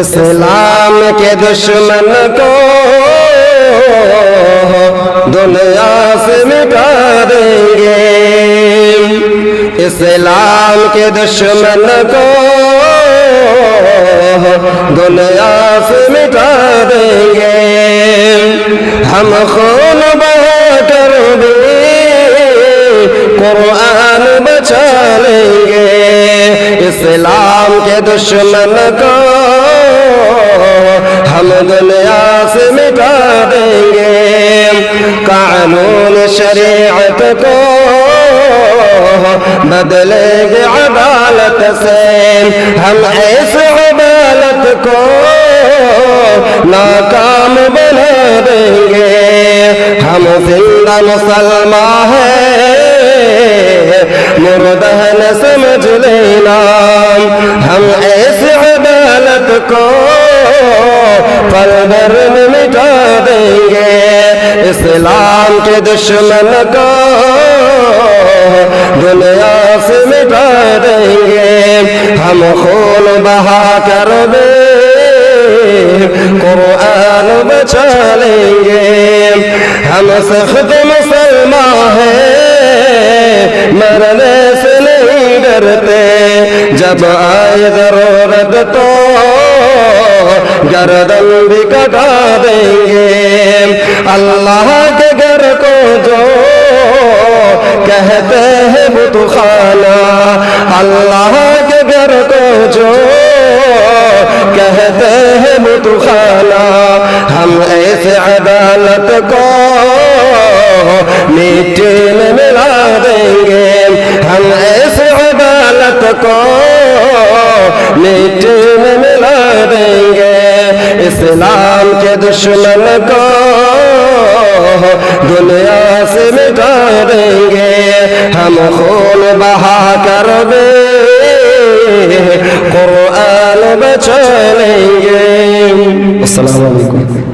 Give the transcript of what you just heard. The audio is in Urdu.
اسلام کے دشمن کو دنیا سے مٹا دیں گے، اسلام کے دشمن کو دنیا سے مٹا دیں گے، ہم خون بہا کر بھی قرآن بچا لیں گے، اسلام کے دشمن کو ہم دنیا سے مٹا دیں گے، قانون شریعت کو بدلیں گے عدالت سے، ہم ایسے عدالت کو ناکام بنا دیں گے، ہم زندہ مسلمان ہیں مردہ نہ سمجھ لینا، ہم ایسے عدالت کو پل بھر میں مٹا دیں گے، اسلام کے دشمن کو دنیا سے مٹا دیں گے، ہم خون بہا کر بھی قرآن بچا لیں گے، ہم سخت مسلمان ہیں مرنے سے نہیں ڈرتے، جب آئے ضرورت تو گردن بھی کٹا دیں گے، اللہ کے گھر کو جو کہتے ہیں بت خانہ، اللہ کے گھر کو جو کہتے ہیں بت خانہ، ہم ایسے عدالت کو مٹی میں ملا دیں گے، ہم ایسے عدالت کو مٹی میں ملا دیں گے، اسلام کے دشمن کو دنیا سے مٹا دیں گے، ہم خون بہا کر بھی قرآن بچا لیں گے۔ السلام علیکم۔